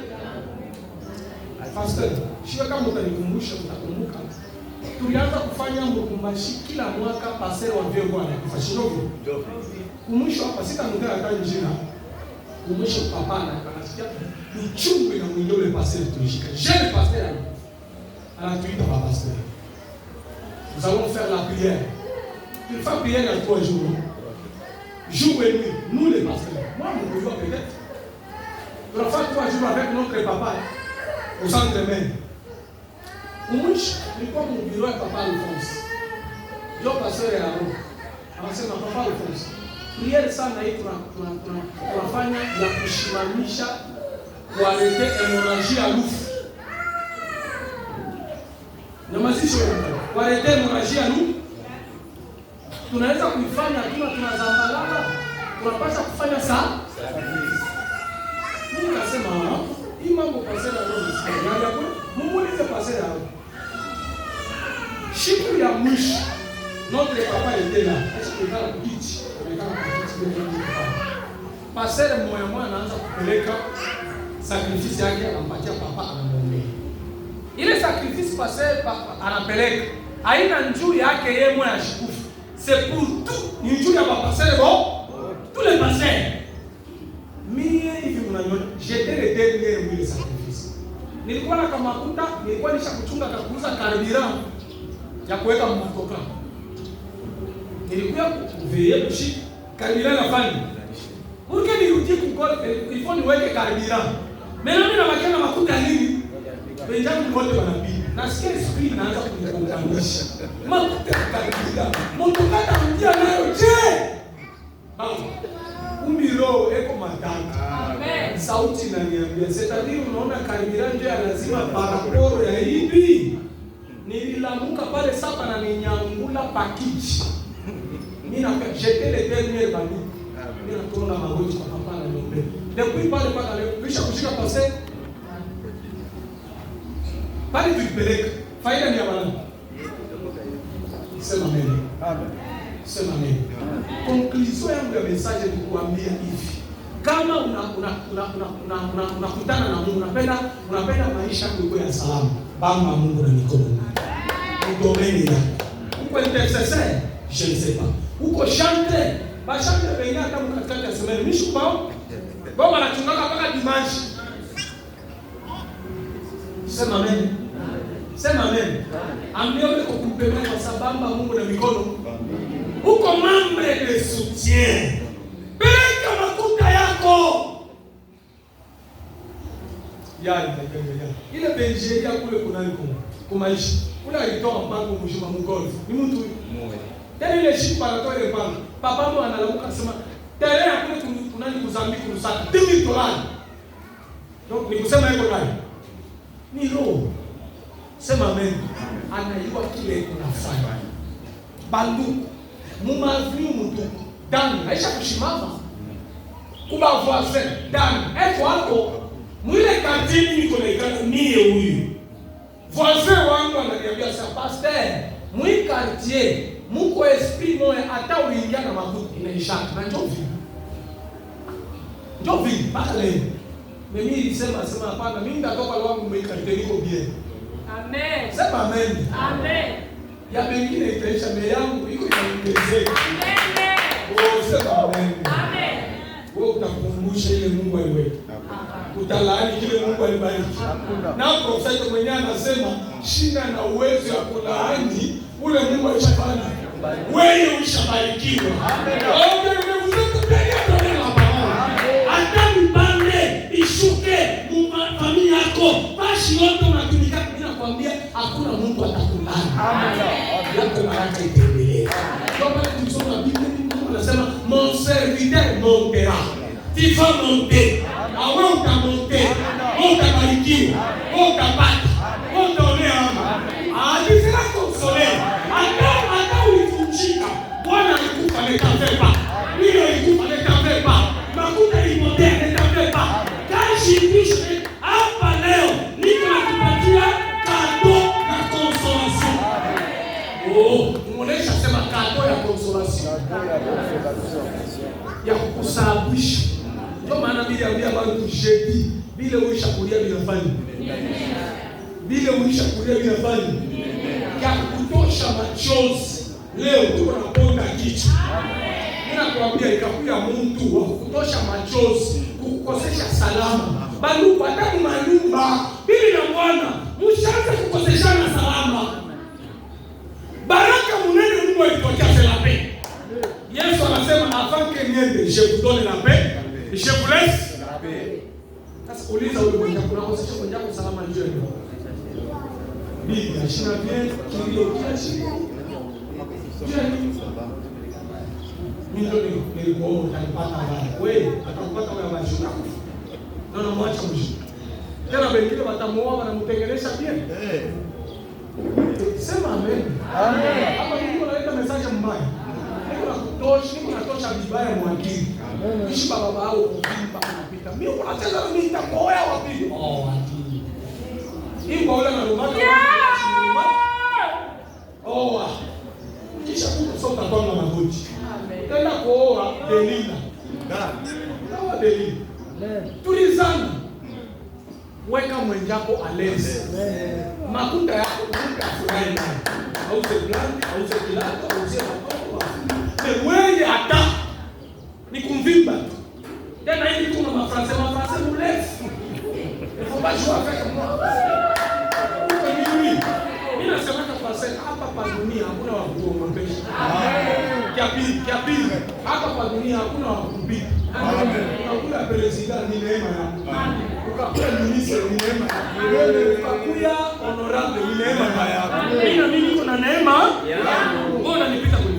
Speaker 1: Pastor, shika kama utanikumbusha utakumbuka. Tulianza kufanya mkumbashi kila mwaka pastor wa Vego anakufa shinogo. Kumwisho hapa sita mtaka hata jina. Kumwisho papa anasikia uchungu na mwili ule pastor tulishika. Jeune pastor anatuita baba pastor. Nous allons faire la prière. Il faut prier à 3 jours. Jour et nuit. Nous les pasteurs. Moi, mon pouvoir peut-être. On va faire 3 jours avec notre papa au centre de main. Mouche, il faut mon bureau et papa Alphonse. Je pasteur et Aaron. Anasema papa Alphonse. Prière sana hii tunafanya ya kushimamisha kualete hemorrhagie ya lufu. Na masisho walete hemorrhagie ya lufu. Tunaweza kuifanya tunazambalana. Tunapaswa kufanya saa. Mungu anasema hii mambo pasera ndio nisikia. Mungu nize pasera. Siku ya mwisho notre papa était là. Est-ce que dans la kiti? Pasera moyo anaanza kupeleka sacrifice yake anampatia papa anamwombea. Ile sacrifice pasera anapeleka haina njuu yake yeye mwa ashikufu. C'est pour tout, ni njuu ya bapasere bon, tous les pasteurs. Mie hivi mnaniona, j'étais le dernier mwili sacrifice. Nilikuwa na kama makuta, nilikuwa nishakuchunga kakuuza carburant ya kuweka mmotoka. Nilikuwa kuveye kushika carburant na fani. Porque nirudie kukole, il faut niweke carburant. Maintenant mimi nabakia na makuta nini? Benjamin wote wanapiga. Nasikia speed naanza kunikonganisha. Makuta carburant. Mmotoka tamjia nayo je? Baba. Umiro eko matanga. Amen. Sauti inaniambia, c'est-à-dire unaona carburant ndio lazima paraporo ya hivi. Nililamuka pale sapa na ninyangula package. Mimi na jeter les derniers bandits. Mimi naona magoti kwa papa na niombe. Depuis pale paka leo kisha kushika pase. Pale tulipeleka. Faida ni ya bwana. Sema amen. Amen. Sema amen. Conclusion yangu ya message ni kuambia hivi. Kama unakutana na Mungu, unapenda maisha yako ya salama. Bamba Mungu na mikono. Udomeni yako. Uko intercesseur, je ne sais pas. Uko chanter, ba chanter benga hata mkatikati ya semaine mishu bao. Baba anachungaka mpaka dimanche. Sema amen. Sema amen. Ambia wewe kukumpenda kwa sababu Mungu na mikono. Uko membre de soutien. Peleka makuta yako. Ile Benjeria kule kunani kumaishi. Kule alitoa mpango mjuma mgolf. Ni mtu mmoja. Tena ile shipa anatoa ile mpango. Papa ndo analamuka sema tena kule kunani kuzambi kurusaka. $10,000. Donc ni kusema hivyo gani? Ni roho. Sema amen. Anaiwa kile kunafanya. Bandu mumavini mtu dani aisha kushimama kuba voisin dani eko wako mwile kantini niko na ikana niye huyu voisin wangu ananiambia sa pasteur mwi quartier muko esprit moya hata uingia na makuti inaishaka na ndio vipi mpaka leo mimi sema hapana mimi ndatoka wangu mwi quartier niko bien. Amen. Sema amen. Amen. Ya bengine itaisha mbele yangu iko inaongezeka. Amen. Oh, sema amen. Amen. Wewe utakumbusha ile Mungu aliweka. Utalaani kile Mungu alibariki. Na profeta mwenyewe anasema shina na uwezo ya kulaani ule Mungu alishafanya. Wewe ushabarikiwa. Amen. Hata mbande ishuke familia yako basi wote unatumika kwambia hakuna Mungu atakulaani. Amen. Yako baraka itaendelea. Kama tunasoma Biblia Mungu anasema mon serviteur montera. Tu vas monter. Awe utamonter. Utabarikiwa. Utapata. Utaolea ama. Alisema konsolea. Hata ulivunjika. Bwana alikufa nitapepa. Ile alikufa nitapepa. Makuta imotea nitapepa. Kashi kisha hapa leo niko nakupatia kado ya consolation. Oh, muonesha sema kado ya consolation. Ya kukusababisha. Ndio maana Biblia inambia watu jeudi bila uisha kulia bila fani. Bila uisha kulia bila fani. Ya kutosha machozi. Leo tuko na ponda kichwa. Mimi nakwambia ikakuya mtu wa kutosha machozi, kukukosesha salama. Bali hata manyumba ili na Bwana mshaanza kukoseshana salama. Baraka munene Mungu alipokea selape. Yesu anasema afanye niende je vous donne la paix, je vous laisse la paix. Sasa uliza wewe mwenye kunakosesha mwenye salama njoo. Biblia shina bien kilio kiasi. Mimi ndio nilikuomba utanipata baba. Wewe atakupata wewe mashuka. Ndio mwacha mwisho. Tena wengine watamuoa wanamtengenesha pia. Sema amen. Amen. Hapa Mungu analeta message mbaya. Niko natosha vibaya mwakili. Kishi baba wao kuvimba kupita. Mimi unacheza mimi nitakoa wapi? Oh, wapi. Hii kwa ule na rumaka. Oh. Kisha kutoka kwa magoti. Amen. Tena kuoa Delila. Ndio Delila. Tulizana. weka mwenzako alezi. Makuta yako kuta furahi nayo. Auze blandi, auze kilato, auze mapoko. Wewe hata ni kumvimba tu. Tena hivi kuna mafransa mrefu. Faut pas jouer avec moi. Mimi nasema kwa sasa hapa pa dunia hakuna wa kuombesha. Kia pili hapa pa dunia hakuna wa kupita. Ukakula president ni neema yako. Ukakula minister ni neema yako. Ukakula honorable ni neema yako. Mimi niko na neema yangu. Mbona nipita kule?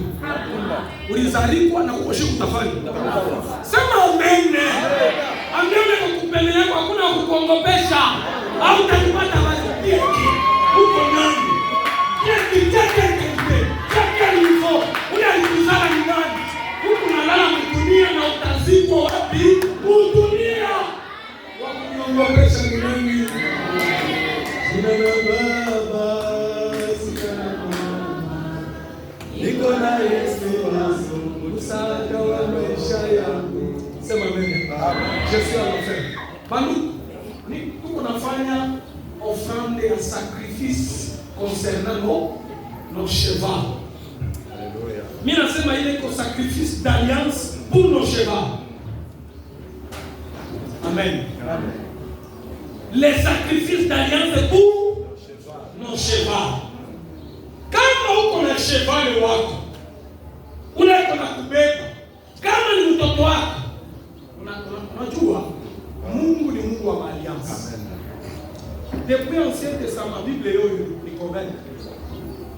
Speaker 1: Ulizaliwa na kuoshia kutafanya. Sema amen. Amen kukupenda yako hakuna kukuongopesha. Au utakipata wapi? Uko nani? Cheke hivyo. Unaikuzana nyumbani. Huku unalala mdunia na utazikwa wapi? Dunia. Wakuongopesha ni nani? Sina baba, sina mama. Niko na Yesu wangu, msaada wa maisha yangu. Sema amen. Yesu anafanya. Bandu, ni tuko nafanya offrande ya sacrifice concernant nos chevaux. Alléluia. Mimi nasema ile iko sacrifice d'alliance pour nos chevaux. Amen. Amen. Les sacrifices d'alliance pour nos chevaux. Kama uko na cheval wako, unaenda na kubeba. Kama ni mtoto wako, unajua Mungu ni Mungu wa alliance. Depuis Ancien Testament, Bible ni convainc.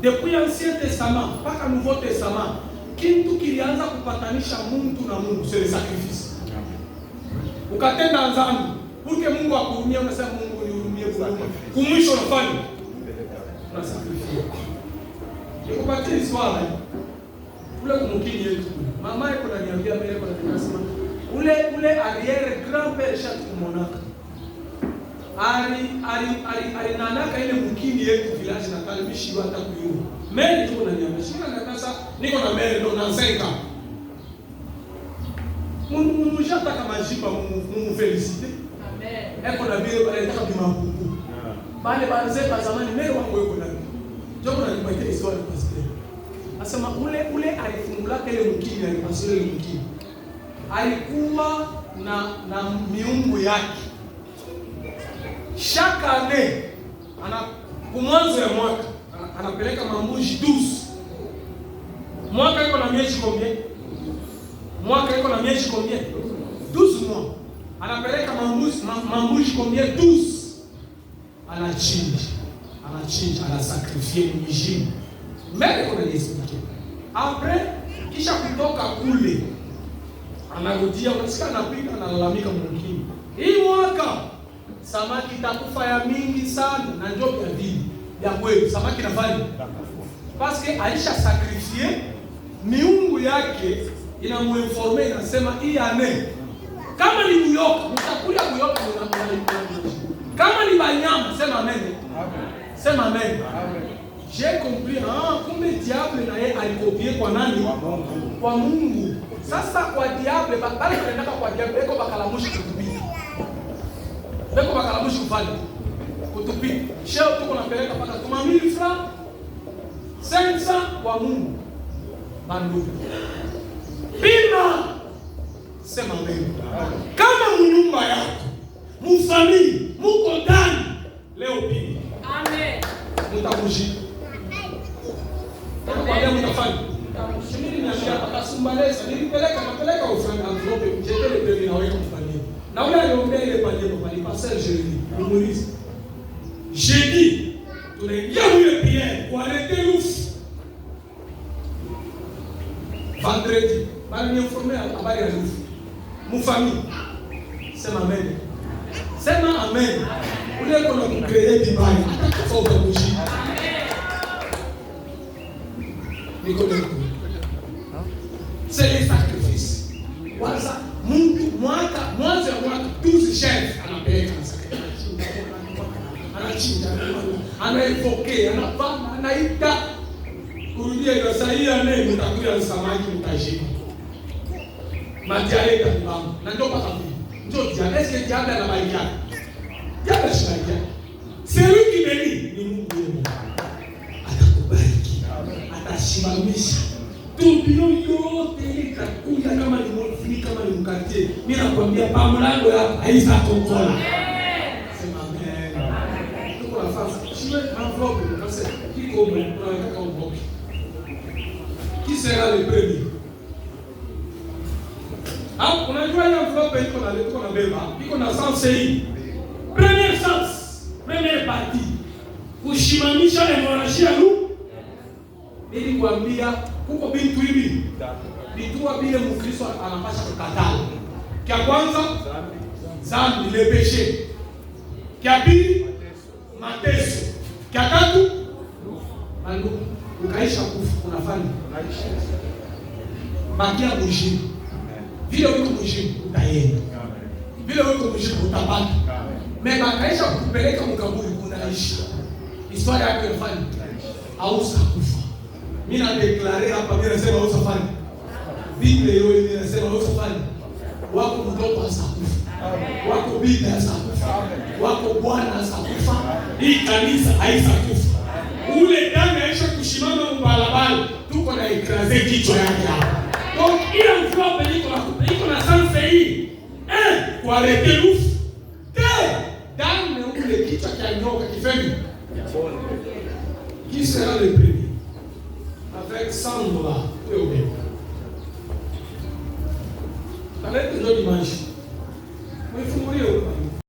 Speaker 1: Depuis Ancien Testament mpaka Nouveau Testament, kitu kilianza kupatanisha mtu na Mungu, c'est le sacrifice. Ukatenda dhambi, uke Mungu akuhurumie, unasema Mungu nihurumie Mungu. Kumwisho unafanya unasacrifice. Nikupatie swala. Ule kumkini yetu. Mama yako ananiambia mbele kwa nasema ule arrière grand-père Jacques Monaka. Ali nanaka ile mkini yetu village na kalbishi hata kuyua. Mimi tu unaniambia shika na sasa niko na mère ndo na 5 ans. Mungu jata kama jipa Mungu féliciter. Amen. Eko na bile bale kama mabubu. Bale banze kwa zamani mère wangu yuko ndani. Joko na nipatie historia pastor. Asema ule alifungula ile mkini alipasua ile mkini. Alikuwa na miungu yake. Chaque année kumwanzo ya mwaka anapeleka mambuji 12. Mwaka iko na miezi combien? Mwaka iko na miezi combien? 12 mois. Anapeleka mambuji combien? 12. Anachinja, anasacrifier mjini. Mbele kuna expliquer. Après kisha kutoka kule anarudia, unasikia anapiga analalamika mwingine. Hii mwaka samaki itakufa ya mingi sana na ndio ya vile. Ya kweli samaki nafanya. Parce que aisha sacrifier miungu yake inamuinforme inasema hii ane. Kama ni buyoka, mtakula buyoka kama ni banyama, sema amen. Sema amen. J'ai compris, kumbe diable na yeye alikopie kwa nani? Kwa Mungu. Sasa kwa diable bali tunaenda kwa diable eko bakalamushi kutupi. Eko bakalamushi kufanya. Kutupi. Sheo tuko napeleka paka 1000 francs. 500 kwa Mungu. Bandu. Pima. Sema amen. Kama mnyumba yako, mfamili, mko ndani leo pima.
Speaker 2: Amen.
Speaker 1: Mtakushika. Kwa mtafanya. Mimi niambia akasumbaleza, napeleka ufranga envelope, jetele pele na wewe kufanyia. Na ule aliombea ile pale kwa pasteur Jérémy, Maurice. Jeudi, tunaingia ule Pierre kwa arrêter ouf. Vendredi, bali ni informer habari ya ouf. Mufamili. Sema amen. Sema amen. Ule kuna kucreate vibaya, atakufaa kushika. C'est les sacrifices. Kwanza Mungu mwanzo ya mwaka 12 chef anapeleka sacrifice. Anachinja, anaevoke, anapamba, anaita. Kurudia ile sahihi nene mtakuja samaki mtajika. Matiale kabambo. Na ndio paka. Ndio diable, est-ce que diable anabaika? Yaba shikakia. C'est lui qui bénit. Ni Mungu yeye. Atakubariki. Atasimamisha. Tumbio yote itakuja kama ni mofini kama ni mkate. Mimi nakwambia pa mlango hapa haitakongola. Sema amen. Tuko na fasa. Shime enveloppe parce que kiko unaweka enveloppe. Qui sera le premier? Ah, unajua hiyo enveloppe iko na beba, iko na sens hii. Premier sens, première partie. Kushimamisha hemorrhagia lu. Ili kuambia kuko bintu hivi. Bitua vile Mkristo anapasha kukataa. Kia kwanza dhambi, le péché. Kia pili mateso. Kia tatu mangu ukaisha kufa unafanya. Bakia mjini. Vile uko mjini utaenda. Vile uko mjini utapata. Mema kaisha kupeleka mkaburi unaishi. Historia yako inafanya. Hausa kufa. Mimi na declare hapa mimi nasema usafari. Biblia hiyo inasema usafari. Wako mtoto asakufa. Wako bibi asakufa. Wako bwana asakufa. Hii kanisa haisakufa. Ule dada aisha kushimama mbalabala. Tuko na ikraze kichwa yake hapa. Donc ile mfua iko na sanse hii. Kwa arrêter l'ouf. Dame ule kichwa cha nyoka kifemi. Qui sera le premier? Avec $100, oui ou bien. Avec le dimanche.